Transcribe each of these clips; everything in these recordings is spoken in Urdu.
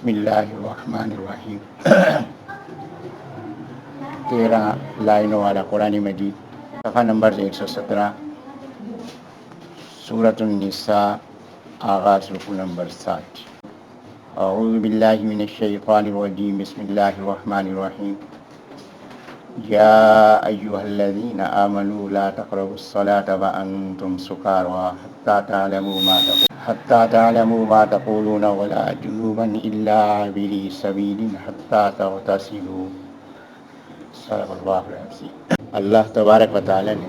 بسم اللہ الرحمن الرحیم 13 لائنوں والا قرآن مجید، صفحہ نمبر 117، سورۃ النساء، آغاز رکوع نمبر 7۔ اعوذ باللہ من الشیطان الرجیم، بسم اللہ الرحمن الرحیم۔ یا ایہا الذین آمنوا لا تقربوا الصلاة وانتم سکارى حتى تعلموا ما تقولون ولا جنوبا الا عابري سبیل حتى تغتسلوا۔ صدق اللہ العظیم۔ اللہ تبارک و تعالی نے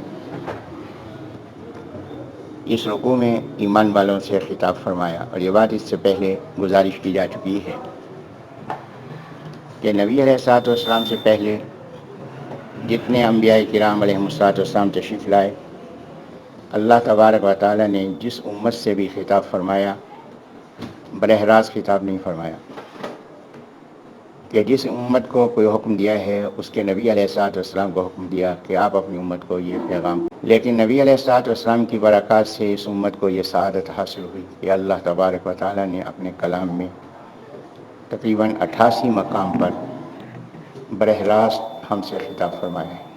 اس رکوع میں ایمان والوں سے خطاب فرمایا، اور یہ بات اس سے پہلے گزارش کی جا چکی ہے کہ نبی علیہ الصلوۃ والسلام سے پہلے جتنے انبیاء کرام علیہم الصلوۃ والسلام تشریف لائے، اللہ تبارک و تعالی نے جس امت سے بھی خطاب فرمایا، براہ راست خطاب نہیں فرمایا کہ جس امت کو کوئی حکم دیا ہے اس کے نبی علیہ الصلوۃ والسلام کو حکم دیا کہ آپ اپنی امت کو یہ پیغام، لیکن نبی علیہ الصلوۃ والسلام کی برکات سے اس امت کو یہ سعادت حاصل ہوئی کہ اللہ تبارک و تعالی نے اپنے کلام میں تقریباً 88 مقام پر براہ راست ہم سے خطاب فرمایا ہے۔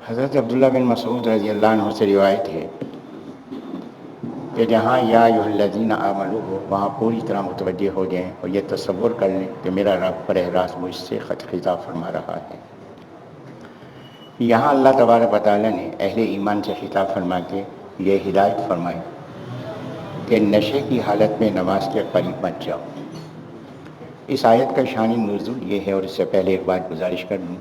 حضرت عبداللہ بن مسعود رضی اللہ عنہ سے روایت ہے کہ جہاں یا ایھا الذین آمنوا ہو، وہاں پوری طرح متوجہ ہو جائیں اور یہ تصور کر لیں کہ میرا رب براہ راست مجھ سے خطاب فرما رہا ہے۔ یہاں اللہ تبارک و تعالی نے اہل ایمان سے خطاب فرما کے یہ ہدایت فرمائی کہ نشے کی حالت میں نماز کے قریب مت جاؤ۔ اس آیت کا شان نزول یہ ہے، اور اس سے پہلے ایک بات گزارش کر دوں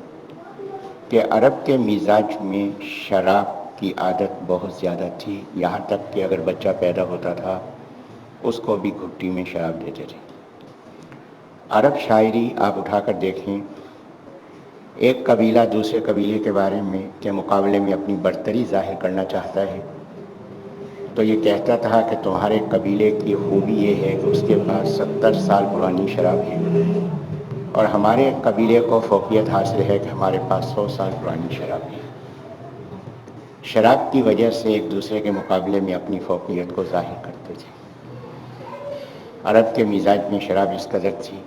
کہ عرب کے مزاج میں شراب کی عادت بہت زیادہ تھی، یہاں تک کہ اگر بچہ پیدا ہوتا تھا اس کو بھی گھٹی میں شراب دیتے تھے۔ عرب شاعری آپ اٹھا کر دیکھیں، ایک قبیلہ دوسرے قبیلے کے بارے میں کے مقابلے میں اپنی برتری ظاہر کرنا چاہتا ہے تو یہ کہتا تھا کہ تمہارے قبیلے کی خوبی یہ ہے کہ اس کے پاس 70 سال پرانی شراب ہے، اور ہمارے قبیلے کو فوقیت حاصل ہے کہ ہمارے پاس 100 سال پرانی شراب ہے۔ شراب کی وجہ سے ایک دوسرے کے مقابلے میں اپنی فوقیت کو ظاہر کرتے تھے۔ عرب کے مزاج میں شراب اس قدر تھی۔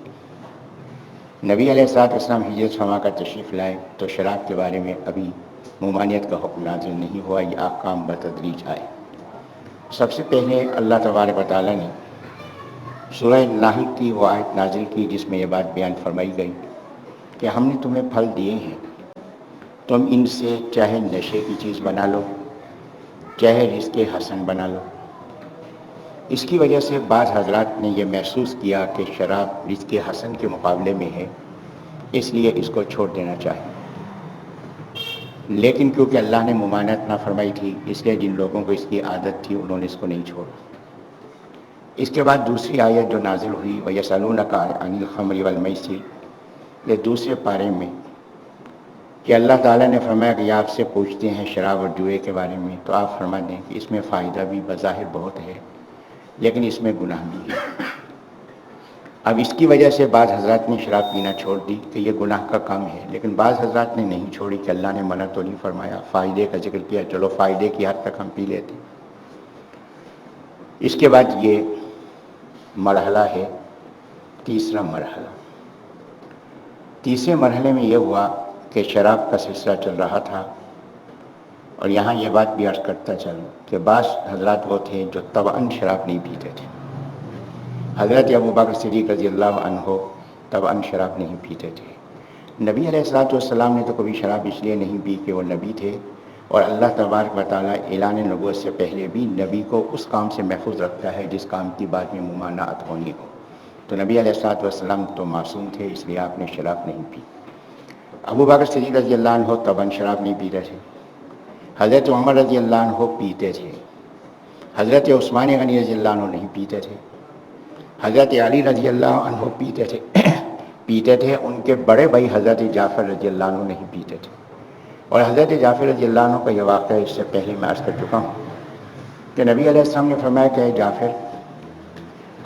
نبی علیہ الصلوۃ والسلام ہجرت فرما کر تشریف لائے تو شراب کے بارے میں ابھی ممانعت کا حکم نازل نہیں ہوا، یہ احکام بتدریج آئے۔ سب سے پہلے اللہ تبارک و تعالی نے سورہ نحل کی وہ آیت نازل کی جس میں یہ بات بیان فرمائی گئی کہ ہم نے تمہیں پھل دیے ہیں، تم ان سے چاہے نشے کی چیز بنا لو، چاہے رزق حسن بنا لو۔ اس کی وجہ سے بعض حضرات نے یہ محسوس کیا کہ شراب رزق حسن کے مقابلے میں ہے، اس لیے اس کو چھوڑ دینا چاہیے، لیکن کیونکہ اللہ نے ممانعت نہ فرمائی تھی اس لیے جن لوگوں کو اس کی عادت تھی انہوں نے اس کو نہیں چھوڑا۔ اس کے بعد دوسری آیت جو نازل ہوئی وَيَسْأَلُونَكَ عَنِ الْخَمْرِ وَالْمَيْسِرِ، یہ دوسرے پارے میں کہ اللہ تعالیٰ نے فرمایا کہ یہ آپ سے پوچھتے ہیں شراب اور جوئے کے بارے میں، تو آپ فرما دیں کہ اس میں فائدہ بھی بظاہر بہت ہے لیکن اس میں گناہ بھی ہے۔ اب اس کی وجہ سے بعض حضرات نے شراب پینا چھوڑ دی کہ یہ گناہ کا کام ہے، لیکن بعض حضرات نے نہیں چھوڑی کہ اللہ نے منع تو نہیں فرمایا، فائدے کا ذکر کیا، چلو فائدے کی حد تک ہم پی لیتے۔ اس کے بعد یہ مرحلہ ہے تیسرا مرحلہ۔ تیسرے مرحلے میں یہ ہوا کہ شراب کا سلسلہ چل رہا تھا، اور یہاں یہ بات بھی عرض کرتا چلوں کہ بعض حضرات وہ تھے جو طبعاً شراب نہیں پیتے تھے۔ حضرت ابوبکر صدیق رضی اللہ عنہ طبعاً شراب نہیں پیتے تھے۔ نبی علیہ الصلوۃ والسلام نے تو کبھی شراب اس لیے نہیں پی کہ وہ نبی تھے، اور اللہ تبارک و تعالیٰ اعلان نبوت سے پہلے بھی نبی کو اس کام سے محفوظ رکھتا ہے جس کام کی بعد میں ممانعت ہونی ہو، تو نبی علیہ الصلوۃ والسلام تو معصوم تھے، اس لیے آپ نے شراب نہیں پی۔ ابوبکر صدیق رضی اللہ عنہ طبعاً شراب نہیں پیتے تھے۔ حضرت عمر رضی اللہ عنہ پیتے تھے۔ حضرت عثمان غنی رضی اللہ عنہ نہیں پیتے تھے۔ حضرت علی رضی اللہ عنہ پیتے تھے، ان کے بڑے بھائی حضرت جعفر رضی اللہ عنہ نہیں پیتے تھے۔ اور حضرت جعفر رضی اللہ عنہ کا یہ واقعہ اس سے پہلے میں عرض کر چکا ہوں کہ نبی علیہ السلام نے فرمایا کہ اے جعفر،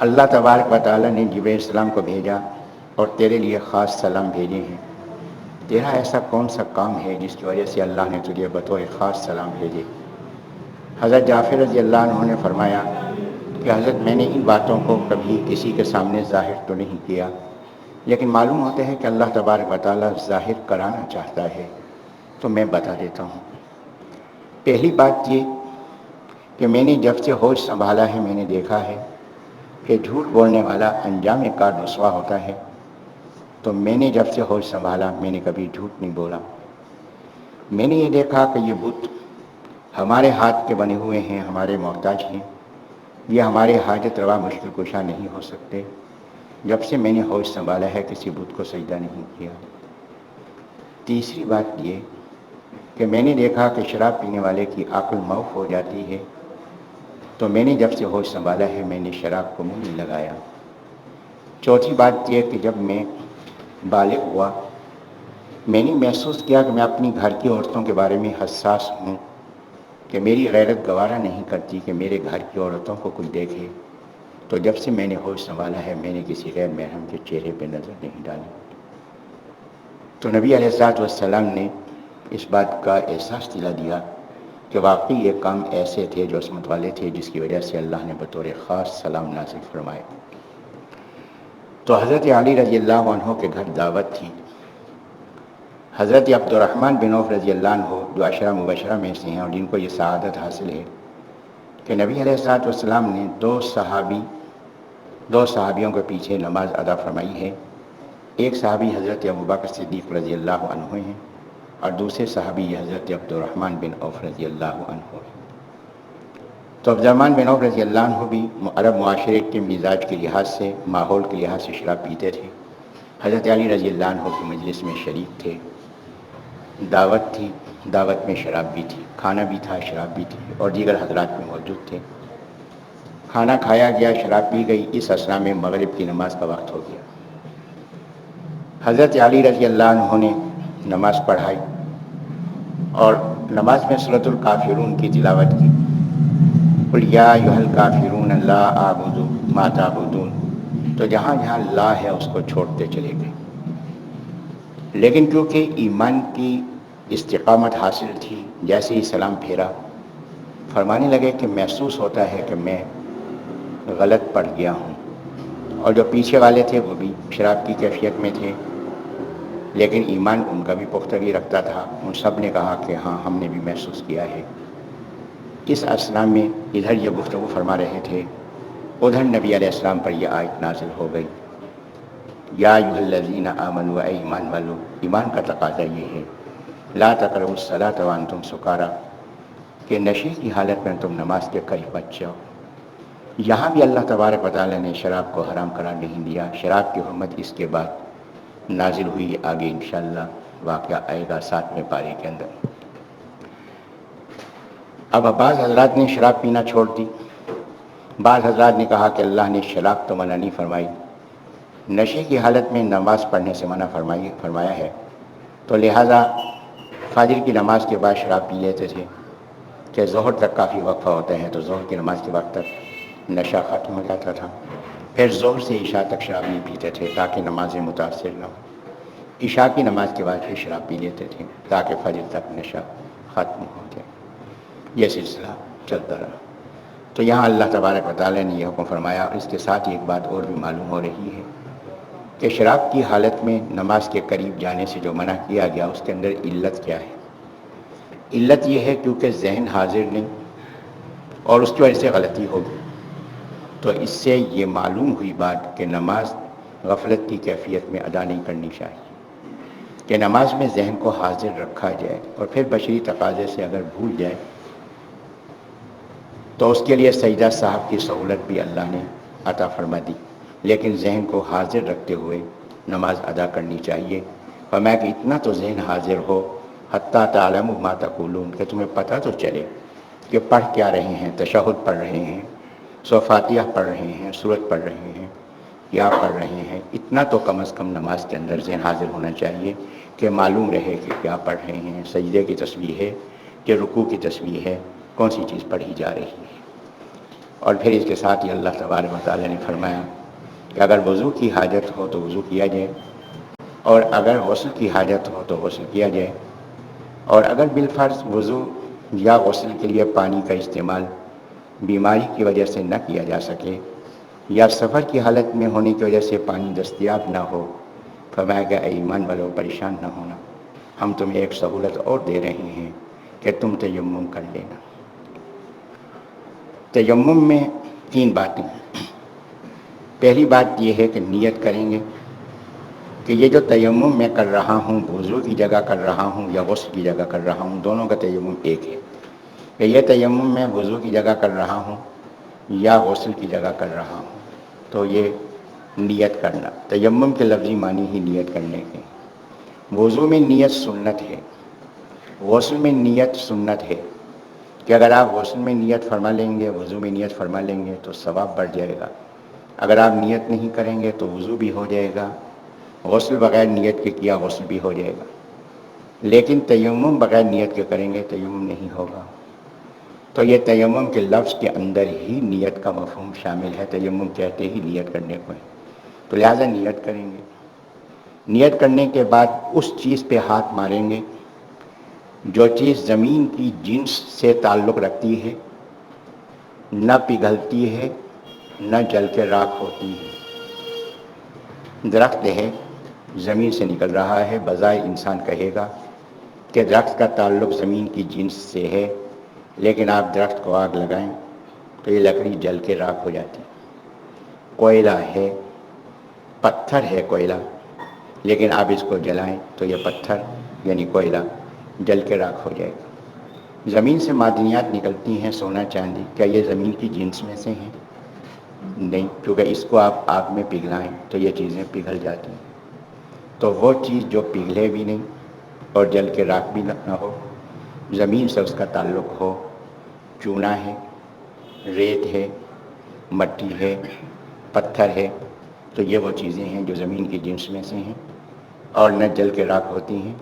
اللہ تبارک و تعالیٰ نے جبرائیل السلام کو بھیجا اور تیرے لیے خاص سلام بھیجے ہیں، تیرا ایسا کون سا کام ہے جس کی وجہ سے اللہ نے تجھے بطور خاص سلام بھیجے؟ حضرت جعفر رضی اللہ عنہ نے فرمایا کہ حضرت میں نے ان باتوں کو کبھی کسی کے سامنے ظاہر تو نہیں کیا، لیکن معلوم ہوتا ہے کہ اللہ تبارک و تعالیٰ ظاہر کرانا چاہتا ہے، تو میں بتا دیتا ہوں۔ پہلی بات یہ کہ میں نے جب سے ہوش سنبھالا ہے میں نے دیکھا ہے کہ جھوٹ بولنے والا انجام کار رسوا ہوتا ہے۔ تو میں نے جب سے ہوش سنبھالا میں نے کبھی جھوٹ نہیں بولا۔ میں نے یہ دیکھا کہ یہ بت ہمارے ہاتھ کے بنے ہوئے ہیں، ہمارے محتاج ہیں، یہ ہمارے حاجت روا مشکل کشا نہیں ہو سکتے۔ جب سے میں نے ہوش سنبھالا ہے کسی بت کو سجدہ نہیں کیا۔ تیسری بات یہ کہ میں نے دیکھا کہ شراب پینے والے کی عقل معاف ہو جاتی ہے، تو میں نے جب سے ہوش سنبھالا ہے میں نے شراب کو منہ نہیں لگایا۔ چوتھی بات یہ کہ جب میں بالغ ہوا میں نے محسوس کیا کہ میں اپنی گھر کی عورتوں کے بارے میں حساس ہوں، کہ میری غیرت گوارا نہیں کرتی کہ میرے گھر کی عورتوں کو کوئی دیکھے۔ تو جب سے میں نے ہوش سنبھالا ہے میں نے کسی غیر محرم کے چہرے پہ نظر نہیں ڈالی۔ تو نبی علیہ الصلوۃ والسلام نے اس بات کا احساس دلا دیا کہ واقعی یہ کام ایسے تھے جو عصمت والے تھے، جس کی وجہ سے اللہ نے بطور خاص سلام نازل فرمائے۔ تو حضرت علی رضی اللہ عنہ کے گھر دعوت تھی۔ حضرت عبد الرحمن بن عوف رضی اللہ عنہ جو عشرہ مبشرہ میں سے ہیں اور جن کو یہ سعادت حاصل ہے کہ نبی علیہ الصلوۃ والسلام نے دو صحابیوں کے پیچھے نماز ادا فرمائی ہے۔ ایک صحابی حضرت ابوبکر صدیق رضی اللہ عنہ ہیں اور دوسرے صحابی حضرت عبد الرحمن بن عوف رضی اللہ عنہ ہیں۔ تو عبد الرحمن بن عوف رضی اللہ عنہ بھی عرب معاشرے کے مزاج کے لحاظ سے، ماحول کے لحاظ سے شراب پیتے تھے۔ حضرت علی رضی اللہ عنہ کی مجلس میں شریک تھے، دعوت تھی، دعوت میں شراب بھی تھی، کھانا بھی تھا، شراب بھی تھی اور دیگر حضرات بھی موجود تھے۔ کھانا کھایا گیا، شراب پی گئی، اس اثنا میں مغرب کی نماز کا وقت ہو گیا۔ حضرت علی رضی اللہ عنہ نے نماز پڑھائی اور نماز میں سورۃ الکافرون کی تلاوت کی۔ قل یا ایھا الکافرون لا اعبد ما تعبدون، تو جہاں جہاں لا ہے اس کو چھوڑتے چلے گئے۔ لیکن کیونکہ ایمان کی استقامت حاصل تھی، جیسے ہی سلام پھیرا فرمانے لگے کہ محسوس ہوتا ہے کہ میں غلط پڑھ گیا ہوں۔ اور جو پیچھے والے تھے وہ بھی شراب کی کیفیت میں تھے، لیکن ایمان ان کا بھی پختگی رکھتا تھا۔ ان سب نے کہا کہ ہاں ہم نے بھی محسوس کیا ہے۔ اس اثنا میں ادھر یہ گفتگو فرما رہے تھے، ادھر نبی علیہ السلام پر یہ آیت نازل ہو گئی، یا ایھا الذین آمنوا، اے ایمان والو، ایمان کا تقاضا یہ ہے، لا تقربوا الصلاۃ وانتم سکارا، کہ نشے کی حالت میں تم نماز کے قریب مت جاؤ۔ یہاں بھی اللہ تبارک و تعالیٰ نے شراب کو حرام قرار نہیں دیا۔ شراب کی حرمت اس کے بعد نازل ہوئی، آگے انشاءاللہ واقعہ آئے گا 7ویں پارے کے اندر۔ اب بعض حضرات نے شراب پینا چھوڑ دی، بعض حضرات نے کہا کہ اللہ نے شراب تو منع نہیں فرمائی، نشے کی حالت میں نماز پڑھنے سے منع فرمایا ہے، تو لہٰذا فجر کی نماز کے بعد شراب پی لیتے تھے کہ ظہر تک کافی وقفہ ہوتا ہے، تو ظہر کی نماز کے وقت تک نشہ ختم ہو جاتا تھا۔ پھر ظہر سے عشاء تک شراب نہیں پیتے تھے تاکہ نمازیں متاثر نہ ہوں۔ عشاء کی نماز کے بعد پھر شراب پی لیتے تھے تاکہ فجر تک نشہ ختم ہو جائے۔ یہ سلسلہ چلتا رہا۔ تو یہاں اللہ تبارک و تعالیٰ نے یہ حکم فرمایا، اور اس کے ساتھ ایک بات اور بھی معلوم ہو رہی ہے کہ شراب کی حالت میں نماز کے قریب جانے سے جو منع کیا گیا اس کے اندر علت کیا ہے؟ علت یہ ہے کیونکہ ذہن حاضر نہیں اور اس کی وجہ سے غلطی ہوگی۔ تو اس سے یہ معلوم ہوئی بات کہ نماز غفلت کی کیفیت میں ادا نہیں کرنی چاہیے، کہ نماز میں ذہن کو حاضر رکھا جائے، اور پھر بشری تقاضے سے اگر بھول جائے تو اس کے لیے سجدہ صاحب کی سہولت بھی اللہ نے عطا فرما دی، لیکن ذہن کو حاضر رکھتے ہوئے نماز ادا کرنی چاہیے۔ فرمایا کہ اتنا تو ذہن حاضر ہو حتیٰ تعلموا ما تقولون، کہ تمہیں پتہ تو چلے کہ پڑھ کیا رہے ہیں، تشہد پڑھ رہے ہیں، سورۃ فاتحہ پڑھ رہے ہیں، سورت پڑھ رہے ہیں، کیا پڑھ رہے ہیں۔ اتنا تو کم از کم نماز کے اندر ذہن حاضر ہونا چاہیے کہ معلوم رہے کہ کیا پڑھ رہے ہیں، سجدے کی تسبیح ہے کہ رکوع کی تسبیح ہے، کون سی چیز پڑھی جا رہی ہے۔ اور پھر اس کے ساتھ ہی اللہ تبارک و تعالیٰ نے فرمایا کہ اگر وضو کی حاجت ہو تو وضو کیا جائے، اور اگر غسل کی حاجت ہو تو غسل کیا جائے، اور اگر بالفرض وضو یا غسل کے لیے پانی کا استعمال بیماری کی وجہ سے نہ کیا جا سکے یا سفر کی حالت میں ہونے کی وجہ سے پانی دستیاب نہ ہو، فرمایا کہ اے ایمان والو پریشان نہ ہونا، ہم تمہیں ایک سہولت اور دے رہے ہیں کہ تم تیمم کر لینا۔ تیمم میں 3 باتیں ہیں۔ پہلی بات یہ ہے کہ نیت کریں گے کہ یہ جو تیمم میں کر رہا ہوں وضو کی جگہ کر رہا ہوں یا غسل کی جگہ کر رہا ہوں، دونوں کا تیمم ایک ہے کہ یہ تیمم میں وضو کی جگہ کر رہا ہوں یا غسل کی جگہ کر رہا ہوں۔ تو یہ نیت کرنا، تیمم کے لفظی معنی ہی نیت کرنے کے۔ وضو میں نیت سنت ہے، غسل میں نیت سنت ہے کہ اگر آپ غسل میں نیت فرما لیں گے، وضو میں نیت فرما لیں گے تو ثواب بڑھ جائے گا۔ اگر آپ نیت نہیں کریں گے تو وضو بھی ہو جائے گا، غسل بغیر نیت کے کیا غسل بھی ہو جائے گا، لیکن تیمم بغیر نیت کے کریں گے تیمم نہیں ہوگا۔ تو یہ تیمم کے لفظ کے اندر ہی نیت کا مفہوم شامل ہے، تیمم کہتے ہی نیت کرنے کو ہے، تو لہٰذا نیت کریں گے۔ نیت کرنے کے بعد اس چیز پہ ہاتھ ماریں گے جو چیز زمین کی جنس سے تعلق رکھتی ہے، نہ پگھلتی ہے، نہ جل کے راکھ ہوتی ہے۔ درخت ہے، زمین سے نکل رہا ہے، بظاہر انسان کہے گا کہ درخت کا تعلق زمین کی جنس سے ہے، لیکن آپ درخت کو آگ لگائیں تو یہ لکڑی جل کے راکھ ہو جاتی۔ کوئلہ ہے، پتھر ہے کوئلہ، لیکن آپ اس کو جلائیں تو یہ پتھر یعنی کوئلہ جل کے راکھ ہو جائے گا۔ زمین سے معدنیات نکلتی ہیں، سونا چاندی، کیا یہ زمین کی جنس میں سے ہیں؟ نہیں، کیونکہ اس کو آپ آگ میں پگھلائیں تو یہ چیزیں پگھل جاتی ہیں۔ تو وہ چیز جو پگھلے بھی نہیں اور جل کے راکھ بھی نہ ہو، زمین سے اس کا تعلق ہو، چونا ہے، ریت ہے، مٹی ہے، پتھر ہے، تو یہ وہ چیزیں ہیں جو زمین کی جنس میں سے ہیں اور نہ جل کے راکھ ہوتی ہیں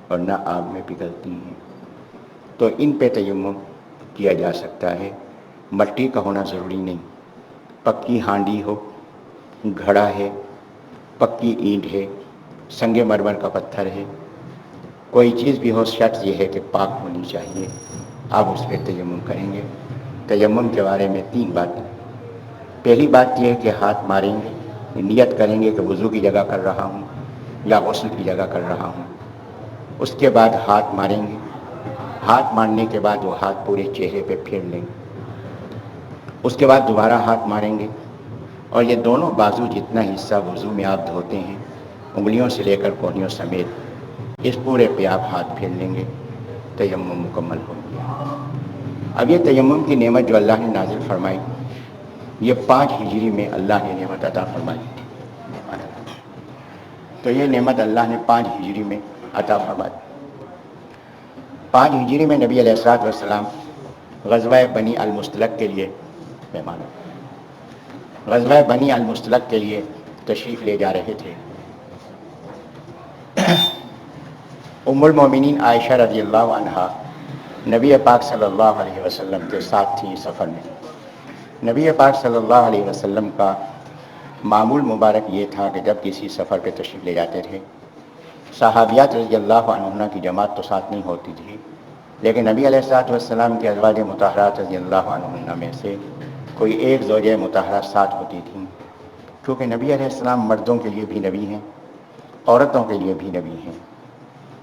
اور نہ آگ میں پگھلتی ہیں، تو ان پہ تیمم کیا جا سکتا ہے۔ مٹی کا ہونا ضروری نہیں، پکی ہانڈی ہو، گھڑا ہے، پکی اینٹ ہے، سنگ مرمر کا پتھر ہے، کوئی چیز بھی ہو، شرط یہ ہے کہ پاک ہونی چاہیے، آپ اس پہ تیمم کریں گے۔ تیمم کے بارے میں 3 باتیں۔ پہلی بات یہ ہے کہ ہاتھ ماریں گے، نیت کریں گے کہ وضو کی جگہ کر رہا ہوں یا غسل کی جگہ کر رہا ہوں۔ اس کے بعد ہاتھ ماریں گے، ہاتھ مارنے کے بعد وہ ہاتھ پورے چہرے پہ پھیر لیں گے۔ اس کے بعد دوبارہ ہاتھ ماریں گے اور یہ دونوں بازو جتنا حصہ وضو میں آپ دھوتے ہیں، انگلیوں سے لے کر کونیوں سمیت، اس پورے پہ آپ ہاتھ پھیر لیں گے، تیمم مکمل ہو گیا۔ اب یہ تیمم کی نعمت جو اللہ نے نازل فرمائی، یہ 5 ہجری میں اللہ نے نعمت عطا فرمائی۔ تو یہ نعمت اللہ نے 5 ہجری میں عطا فرمائی۔ 5 ہجری میں نبی علیہ الصلوۃ والسلام غزوہ بنی المصطلق کے لیے غزوہ بنی المصطلق کے لیے تشریف لے جا رہے تھے۔ ام المومنین عائشہ رضی اللہ عنہا نبی پاک صلی اللہ علیہ وسلم کے ساتھ تھیں سفر میں۔ نبی پاک صلی اللہ علیہ وسلم کا معمول مبارک یہ تھا کہ جب کسی سفر پہ تشریف لے جاتے تھے، صحابیات رضی اللہ عنہن کی جماعت تو ساتھ نہیں ہوتی تھی، لیکن نبی علیہ الصلوۃ والسلام کے ازواج مطہرات رضی اللہ عنہن میں سے کوئی ایک زوجہ مطہرہ ساتھ ہوتی تھیں، کیونکہ نبی علیہ السلام مردوں کے لیے بھی نبی ہیں، عورتوں کے لیے بھی نبی ہیں،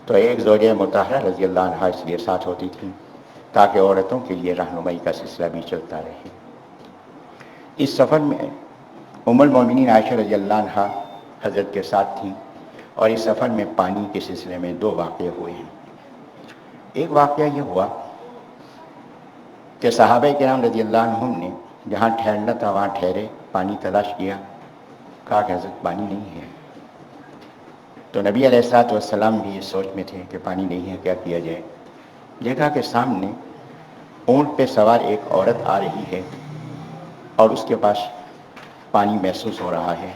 تو ایک زوجہ مطہرہ رضی اللہ عنہا اس لیے ساتھ ہوتی تھیں تاکہ عورتوں کے لیے رہنمائی کا سلسلہ بھی چلتا رہے۔ اس سفر میں ام المومنین عائشہ رضی اللہ عنہا حضرت کے ساتھ تھیں، اور اس سفر میں پانی کے سلسلے میں 2 واقعے ہوئے ہیں۔ ایک واقعہ یہ ہوا کہ صحابہ کرام رضی اللہ عنہم نے جہاں ٹھہرنا تھا وہاں ٹھہرے، پانی تلاش کیا، کہا کہ حضرت پانی نہیں ہے۔ تو نبی علیہ الصلوۃ والسلام بھی اس سوچ میں تھے کہ پانی نہیں ہے، کیا کیا جائے۔ دیکھا کہ سامنے اونٹ پہ سوار ایک عورت آ رہی ہے اور اس کے پاس پانی محسوس ہو رہا ہے۔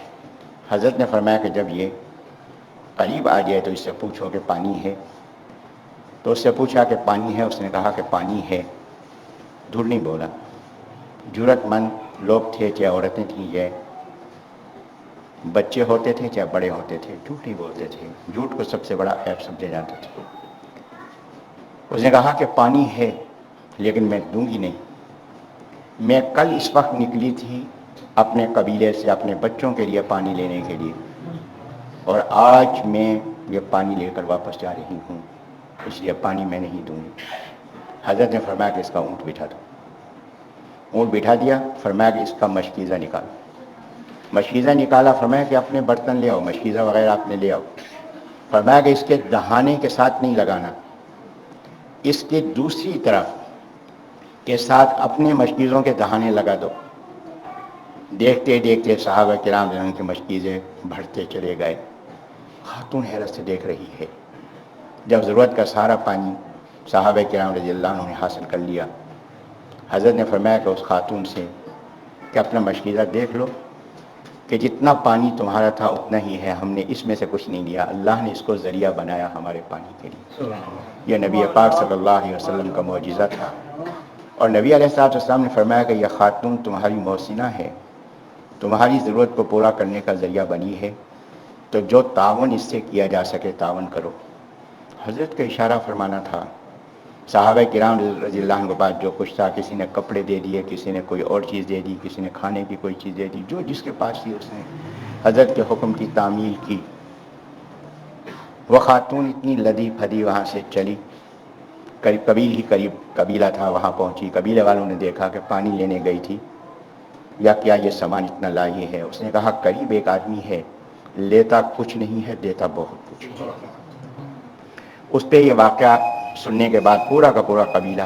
حضرت نے فرمایا کہ جب یہ قریب آ جائے تو اس سے پوچھو کہ پانی ہے۔ تو اس سے پوچھا کہ پانی ہے، اس نے کہا کہ پانی ہے، دھڑ نہیں بولا۔ جرأت مند لوگ تھے، چاہے عورتیں تھیں، چاہے بچے ہوتے تھے، چاہے بڑے ہوتے تھے، جھوٹ نہیں بولتے تھے، جھوٹ کو سب سے بڑا عیب سمجھے جاتے تھے۔ اس نے کہا کہ پانی ہے لیکن میں دوں گی نہیں۔ میں کل اس وقت نکلی تھی اپنے قبیلے سے اپنے بچوں کے لیے پانی لینے کے لیے، اور آج میں یہ پانی لے کر واپس جا رہی ہوں، اس لیے پانی میں نہیں دوں گی۔ حضرت نے فرمایا کہ اس کا اونٹ بٹھا دو۔ اونٹ بٹھا دیا، فرمایا کہ اس کا مشکیزہ نکالو۔ مشکیزہ نکالا، فرمایا کہ اپنے برتن لے آؤ، مشکیزہ وغیرہ آپ نے لے آؤ۔ فرمایا کہ اس کے دہانے کے ساتھ نہیں لگانا، اس کے دوسری طرف کے ساتھ اپنے مشکیزوں کے دہانے لگا دو۔ دیکھتے دیکھتے صحابہ کرام جنہوں کے مشکیزے بڑھتے چلے گئے۔ خاتون حیرت سے دیکھ رہی ہے۔ جب ضرورت کا سارا پانی صحابہ کرام رضی اللہ عنہ نے حاصل کر لیا، حضرت نے فرمایا کہ اس خاتون سے کہ اپنا مشکیزہ دیکھ لو کہ جتنا پانی تمہارا تھا اتنا ہی ہے، ہم نے اس میں سے کچھ نہیں لیا، اللہ نے اس کو ذریعہ بنایا ہمارے پانی کے لیے۔ یہ نبی پاک صلی اللہ علیہ وسلم کا معجزہ تھا، اور نبی علیہ السلام نے فرمایا کہ یہ خاتون تمہاری محسنہ ہے، تمہاری ضرورت کو پورا کرنے کا ذریعہ بنی ہے، تو جو تعاون اس سے کیا جا سکے تعاون کرو۔ حضرت کا اشارہ فرمانا تھا، صحابہ کرام رضی اللہ عنہ کے بعد جو کچھ تھا، کسی نے کپڑے دے دیے، کسی نے کوئی اور چیز دے دی، کسی نے کھانے کی کوئی چیز دے دی، جو جس کے پاس تھی اس نے حضرت کے حکم کی تعمیل کی۔ وہ خاتون اتنی لدی پھدی وہاں سے چلی، قریب قبیلہ تھا، وہاں پہنچی۔ قبیلے والوں نے دیکھا کہ پانی لینے گئی تھی، یا کیا یہ سامان اتنا لائی ہے؟ اس نے کہا قریب ایک آدمی ہے، لیتا کچھ نہیں ہے، دیتا بہت کچھ ہے۔ اس پہ یہ واقعہ سننے کے بعد پورا کا پورا قبیلہ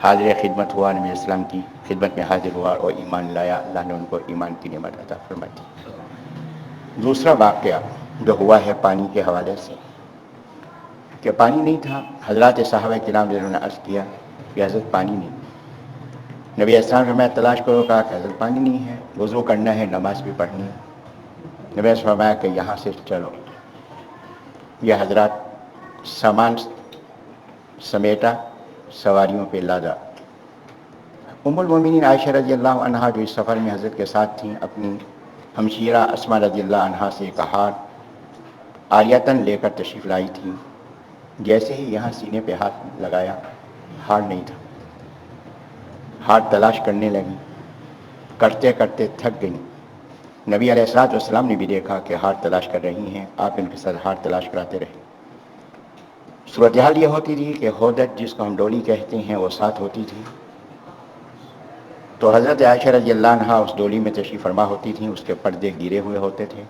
حاضر خدمت ہوا، نبی اسلام کی خدمت میں حاضر ہوا اور ایمان لایا۔ اللہ نے ان کو ایمان کی نعمت عطا فرمائی۔ دوسرا واقعہ جو ہوا ہے پانی کے حوالے سے، کہ پانی نہیں تھا، حضرات صحابہ کرام جنہوں نے عرض کیا کہ حضرت پانی نہیں۔ نبی اسلام نے میں تلاش کرو، کہا کہ حضرت پانی نہیں ہے، وضو کرنا ہے، نماز بھی پڑھنی ہے۔ نبی اسلام فرمایا کہ یہاں سے چلو۔ یہ حضرات سامان سمیٹا، سواریوں پہ لادا۔ ام المومنین عائشہ رضی اللہ عنہا جو اس سفر میں حضرت کے ساتھ تھیں، اپنی ہمشیرہ اسماء رضی اللہ عنہا سے ایک ہار عاریتاً لے کر تشریف لائی تھی۔ جیسے ہی یہاں سینے پہ ہاتھ لگایا، ہار نہیں تھا۔ ہار تلاش کرنے لگی، کرتے کرتے تھک گئیں۔ نبی علیہ السلام نے بھی دیکھا کہ ہار تلاش کر رہی ہیں، آپ ان کے ساتھ ہار تلاش کراتے رہے۔ صورتحال یہ ہوتی تھی کہ ہودج جس کو ہم ڈولی کہتے ہیں وہ ساتھ ہوتی تھی، تو حضرت عائشہ رضی اللہ عنہا اس ڈولی میں تشریف فرما ہوتی تھیں، اس کے پردے گرے ہوئے ہوتے تھے،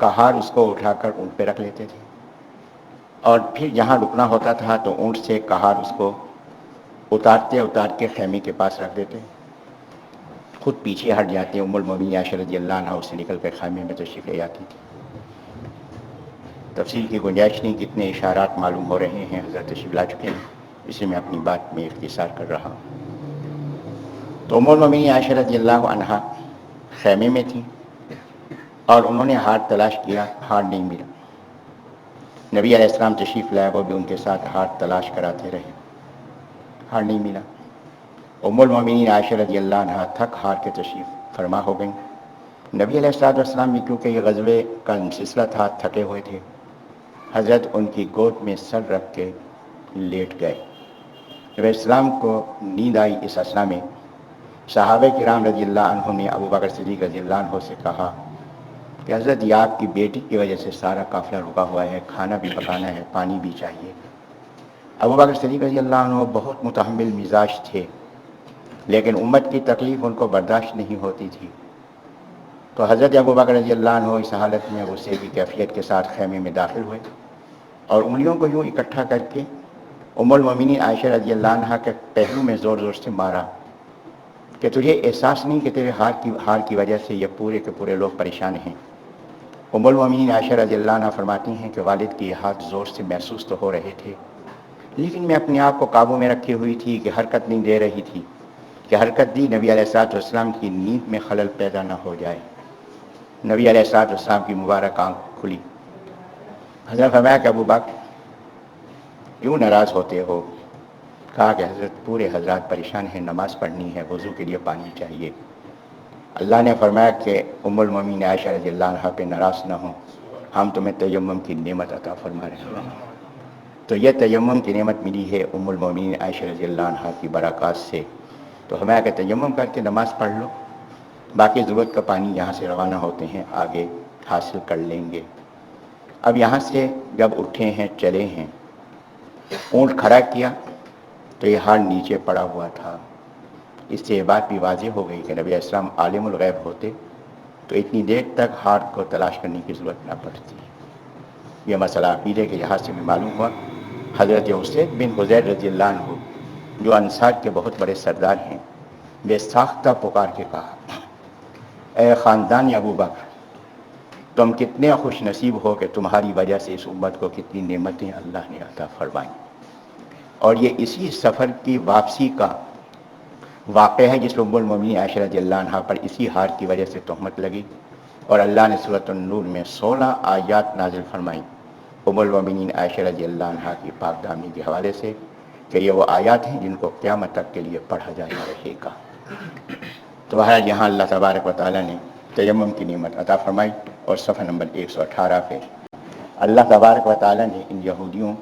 کہار اس کو اٹھا کر اونٹ پہ رکھ لیتے تھے، اور پھر جہاں رکنا ہوتا تھا تو اونٹ سے کہار اس کو اتار کے خیمے کے پاس رکھ دیتے، خود پیچھے ہٹ جاتے۔ ام المومنین عائشہ رضی اللہ عنہا اس سے نکل کر خیمے میں تشریف لے جاتی تھی۔ تفصیل کی گنجائش نہیں، کتنے اشارات معلوم ہو رہے ہیں، حضرت تشریف لا چکے ہیں، اس لیے میں اپنی بات میں اختصار کر رہا ہوں۔ تو ام المومنین عائشہ رضی اللہ عنہا خیمے میں تھیں، اور انہوں نے ہار تلاش کیا، ہار نہیں ملا۔ نبی علیہ السلام تشریف لائے، وہ بھی ان کے ساتھ ہار تلاش کراتے رہے، ہار نہیں ملا۔ ام المومنین عائشہ رضی اللہ عنہا تھک ہار کے تشریف فرما ہو گئیں۔ نبی علیہ السلام بھی کیونکہ یہ غزوے کا سلسلہ تھا، تھکے ہوئے تھے، حضرت ان کی گود میں سر رکھ کے لیٹ گئے۔ نبی السلام کو نیند آئی۔ اس اثنا میں صحابہ کرام رضی اللہ عنہ نے ابو بکر صدیق رضی اللہ عنہ سے کہا کہ حضرت یہ آپ کی بیٹی کی وجہ سے سارا قافلہ رکا ہوا ہے، کھانا بھی پکانا ہے، پانی بھی چاہیے۔ ابو بکر صدیق رضی اللہ عنہ بہت متحمل مزاج تھے، لیکن امت کی تکلیف ان کو برداشت نہیں ہوتی تھی، تو حضرت ابو بکر رضی اللہ عنہ اس حالت میں غصے کی کیفیت کے ساتھ خیمے میں داخل ہوئے، اور انگلیوں کو یوں اکٹھا کر کے ام المومنین عائشہ رضی اللہ عنہا کے پہلو میں زور زور سے مارا کہ تجھے احساس نہیں کہ تیرے ہار کی وجہ سے یہ پورے کے پورے لوگ پریشان ہیں۔ ام المومنین عائشہ رضی اللہ عنہا فرماتی ہیں کہ والد کے ہاتھ زور سے محسوس تو ہو رہے تھے، لیکن میں اپنے آپ کو قابو میں رکھی ہوئی تھی کہ حرکت نہیں دے رہی تھی، کہ حرکت دی نبی علیہ السلام کی نیند میں خلل پیدا نہ ہو جائے۔ نبی علیہ السلام کی مبارک آنکھ کھلی۔ حضرت فرمایا کہ ابو بکر کیوں ناراض ہوتے ہو؟ کہا کہ حضرت پورے حضرات پریشان ہیں، نماز پڑھنی ہے، وضو کے لیے پانی چاہیے۔ اللہ نے فرمایا کہ ام المومنین عائشہ رضی اللہ عنہا پہ ناراض نہ ہوں، ہم تمہیں تیمم کی نعمت عطا فرما رہے ہیں۔ تو یہ تیمم کی نعمت ملی ہے ام المومنین عائشہ رضی اللہ عنہا کی برکات سے، تو ہمیں کہ تیمم کر کے نماز پڑھ لو، باقی ضرورت کا پانی یہاں سے روانہ ہوتے ہیں آگے حاصل کر لیں گے۔ اب یہاں سے جب اٹھے ہیں چلے ہیں، اونٹ کھڑا کیا تو یہ ہار نیچے پڑا ہوا تھا۔ اس سے یہ بات بھی واضح ہو گئی کہ نبی علیہ السلام عالم الغیب ہوتے تو اتنی دیر تک ہار کو تلاش کرنے کی ضرورت نہ پڑتی۔ یہ مسئلہ عقیدے کے لحاظ سے بھی معلوم ہوا۔ حضرت اسید بن حضیر رضی اللہ عنہ جو انصار کے بہت بڑے سردار ہیں، بے ساختہ پکار کے کہا، اے خاندان ابو بکر، تم کتنے خوش نصیب ہو کہ تمہاری وجہ سے اس امت کو کتنی نعمتیں اللہ نے عطا فرمائیں۔ اور یہ اسی سفر کی واپسی کا واقعہ ہے جس میں ام المومنین عائشہ رضی اللہ عنہ پر اسی ہار کی وجہ سے تہمت لگی اور اللہ نے سورۃ النور میں 16 آیات نازل فرمائیں ام المومنین عائشہ رضی اللہ عنہ کی پاک دامنی کے حوالے سے کہ یہ وہ آیات ہیں جن کو قیامت تک کے لیے پڑھا جاتا رہے گا۔ تو بہرحال یہاں اللہ تبارک و تعالیٰ نے تیمم کی نعمت عطا فرمائی، اور صفحہ نمبر 118 پہ اللہ تبارک و تعالیٰ نے ان یہودیوں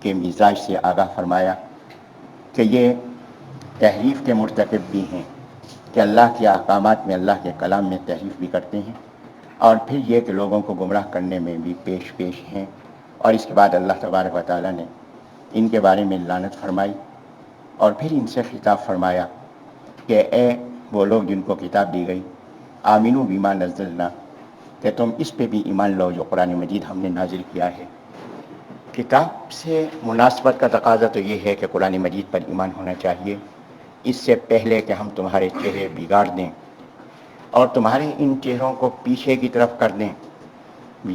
کے مزاج سے آگاہ فرمایا کہ یہ تحریف کے مرتکب بھی ہیں، کہ اللہ کے احکامات میں، اللہ کے کلام میں تحریف بھی کرتے ہیں، اور پھر یہ کہ لوگوں کو گمراہ کرنے میں بھی پیش ہیں۔ اور اس کے بعد اللہ تبارک و تعالیٰ نے ان کے بارے میں لعنت فرمائی، اور پھر ان سے خطاب فرمایا کہ اے وہ لوگ جن کو کتاب دی گئی، آمنو بما نزلنا، کہ تم اس پہ بھی ایمان لو جو قرآن مجید ہم نے نازل کیا ہے۔ کتاب سے مناسبت کا تقاضا تو یہ ہے کہ قرآن مجید پر ایمان ہونا چاہیے، اس سے پہلے کہ ہم تمہارے چہرے بگاڑ دیں اور تمہارے ان چہروں کو پیچھے کی طرف کر دیں،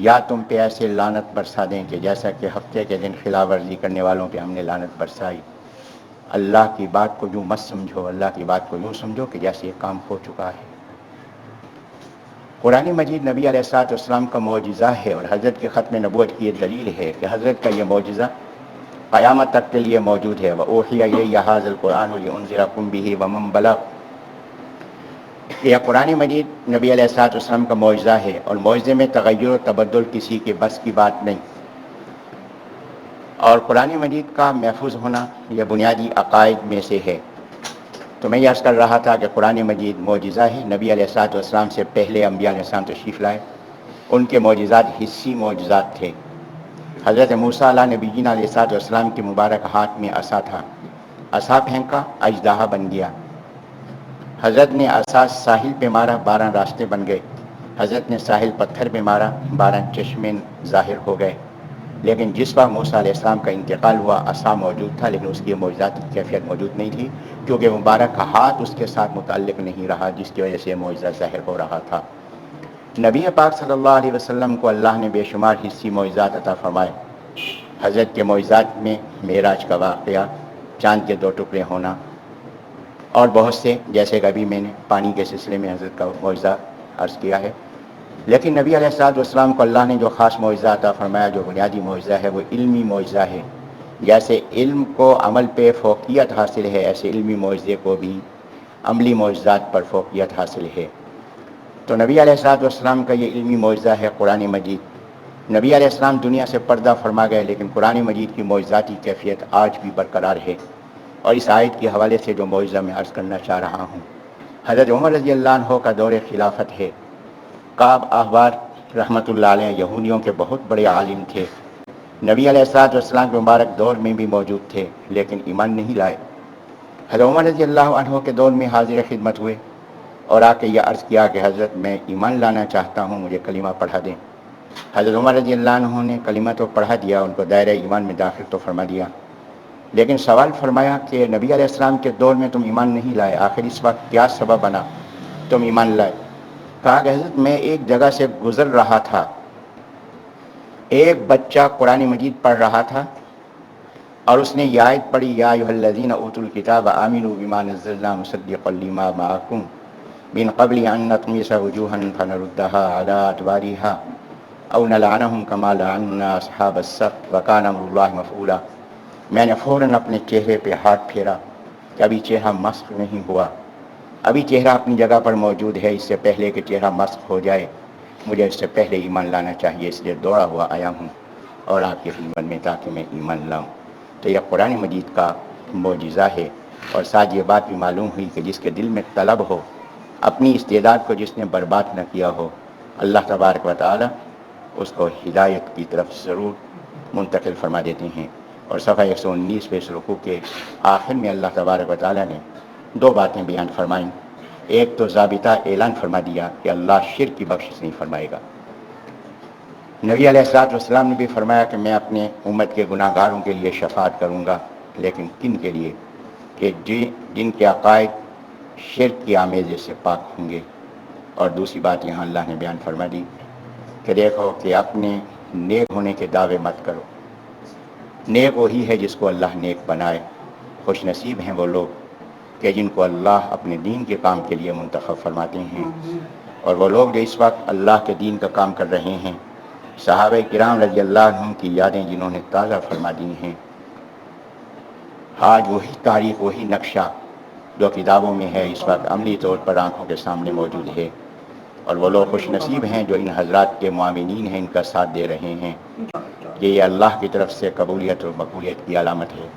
یا تم پہ ایسے لعنت برسا دیں کہ جیسا کہ ہفتے کے دن خلاف ورزی کرنے والوں پہ ہم نے لعنت برسائی۔ اللہ کی بات کو یوں مت سمجھو، اللہ کی بات کو یوں سمجھو کہ جیسے یہ کام ہو چکا ہے۔ قرآن مجید نبی علیہ الصلوۃ والسلام کا معجزہ ہے، اور حضرت کے ختم نبوت کی یہ دلیل ہے کہ حضرت کا یہ معجزہ قیامت تک کے لیے موجود ہے۔ وَأُوحِيَ إِلَيَّ هَٰذَا الْقُرْآنُ لِأُنذِرَكُم بِهِ وَمَن بَلَغَ، یہ قرآن مجید نبی علیہ الصلوۃ والسلام کا معجزہ ہے، اور معجزے میں تغیر و تبدل کسی کے بس کی بات نہیں۔ اور قرآن مجید کا محفوظ ہونا یہ بنیادی عقائد میں سے ہے۔ تو میں یہ عرض کر رہا تھا کہ قرآن مجید معجزہ ہے، نبی علیہ الصلوۃ والسلام سے پہلے انبیاء علیہ السلام تشریف لائے، ان کے معجزات حسی معجزات تھے۔ حضرت موسیٰ علیہ نبینا علیہ الصلوۃ والسلام کے مبارک ہاتھ میں عصا تھا، عصا پھینکا اژدہا بن گیا۔ حضرت نے عصا ساحل پہ مارا، 12 راستے بن گئے۔ حضرت نے ساحل پتھر پہ مارا، 12 چشمے ظاہر ہو گئے۔ لیکن جس وقت موسیٰ علیہ السلام کا انتقال ہوا، عصا موجود تھا لیکن اس کی معجزات کی کیفیت موجود نہیں تھی، کیونکہ مبارک ہاتھ اس کے ساتھ متعلق نہیں رہا جس کی وجہ سے معجزہ ظاہر ہو رہا تھا۔ نبی پاک صلی اللہ علیہ وسلم کو اللہ نے بے شمار حسی معجزات عطا فرمائے۔ حضرت کے معجزات میں معراج کا واقعہ، چاند کے 2 ٹکڑے ہونا، اور بہت سے، جیسے کہ ابھی میں نے پانی کے سلسلے میں حضرت کا معجزہ عرض کیا ہے۔ لیکن نبی علیہ الصلوۃ والسلام کو اللہ نے جو خاص معجزہ عطا فرمایا، جو بنیادی معجزہ ہے، وہ علمی معجزہ ہے۔ جیسے علم کو عمل پہ فوقیت حاصل ہے، ایسے علمی معجزے کو بھی عملی معجزات پر فوقیت حاصل ہے۔ تو نبی علیہ الصلوۃ والسلام کا یہ علمی معجزہ ہے قرآن مجید۔ نبی علیہ السلام دنیا سے پردہ فرما گئے، لیکن قرآن مجید کی معجزاتی کیفیت آج بھی برقرار ہے۔ اور اس آیت کے حوالے سے جو معجزہ میں عرض کرنا چاہ رہا ہوں، حضرت عمر رضی اللہ عنہ کا دور خلافت ہے۔ کعب احبار رحمۃ اللہ علیہ یہودیوں کے بہت بڑے عالم تھے، نبی علیہ الصلوۃ والسلام کے مبارک دور میں بھی موجود تھے، لیکن ایمان نہیں لائے۔ حضرت عمر رضی اللہ عنہ کے دور میں حاضر خدمت ہوئے اور آ کے یہ عرض کیا کہ حضرت میں ایمان لانا چاہتا ہوں، مجھے کلمہ پڑھا دیں۔ حضرت عمر رضی اللہ عنہ نے کلمہ تو پڑھا دیا، ان کو دائرہ ایمان میں داخل تو فرما دیا، لیکن سوال فرمایا کہ نبی علیہ السلام کے دور میں تم ایمان نہیں لائے، آخر اس وقت کیا سبب بنا تم ایمان لائے؟ کہا کہ حضرت میں ایک جگہ سے گزر رہا تھا، ایک بچہ قرآن مجید پڑھ رہا تھا اور اس نے یہ آیت پڑھی، یا ایھا الذین اوتوا الکتاب آمنوا بما نزلنا مصدقا لما معکم من قبل ان نطمس وجوہا فنردها علی ادبارها او نلعنهم کما لعنا اصحاب السبت وکان امر اللہ مفعولا۔ میں نے فوراً اپنے چہرے پہ ہاتھ پھیرا کہ ابھی چہرہ مسخ نہیں ہوا، ابھی چہرہ اپنی جگہ پر موجود ہے، اس سے پہلے کہ چہرہ مسخ ہو جائے مجھے اس سے پہلے ایمان لانا چاہیے، اس لیے دوڑا ہوا آیا ہوں اور آپ کی خدمت میں تاکہ میں ایمان لاؤں۔ تو یہ قرآن مجید کا معجزہ ہے اور ساتھ یہ بات بھی معلوم ہوئی کہ جس کے دل میں طلب ہو، اپنی استعداد کو جس نے برباد نہ کیا ہو، اللہ تبارک و تعالی اس کو ہدایت کی طرف ضرور منتقل فرما دیتے ہیں۔ اور صفحہ 119 پہ اس رکوع کے آخر میں اللہ تبارک و تعالی نے دو باتیں بیان فرمائیں۔ ایک تو ضابطہ اعلان فرما دیا کہ اللہ شرک کی بخشش نہیں فرمائے گا۔ نبی علیہ الصلوۃ والسلام نے بھی فرمایا کہ میں اپنے امت کے گناہ گاروں کے لیے شفاعت کروں گا، لیکن کن کے لیے؟ کہ جن کے عقائد شرک کی آمیزش سے پاک ہوں گے۔ اور دوسری بات یہاں اللہ نے بیان فرما دی کہ دیکھو کہ اپنے نیک ہونے کے دعوے مت کرو، نیک وہی ہے جس کو اللہ نیک بنائے۔ خوش نصیب ہیں وہ لوگ کہ جن کو اللہ اپنے دین کے کام کے لیے منتخب فرماتے ہیں۔ اور وہ لوگ جو اس وقت اللہ کے دین کا کام کر رہے ہیں، صحابہ کرام رضی اللہ عنہم کی یادیں جنہوں نے تازہ فرما دی ہیں، آج وہی تاریخ، وہی نقشہ جو کتابوں میں ہے اس وقت عملی طور پر آنکھوں کے سامنے موجود ہے۔ اور وہ لوگ خوش نصیب ہیں جو ان حضرات کے معاونین ہیں، ان کا ساتھ دے رہے ہیں۔ یہ اللہ کی طرف سے قبولیت اور مقبولیت کی علامت ہے۔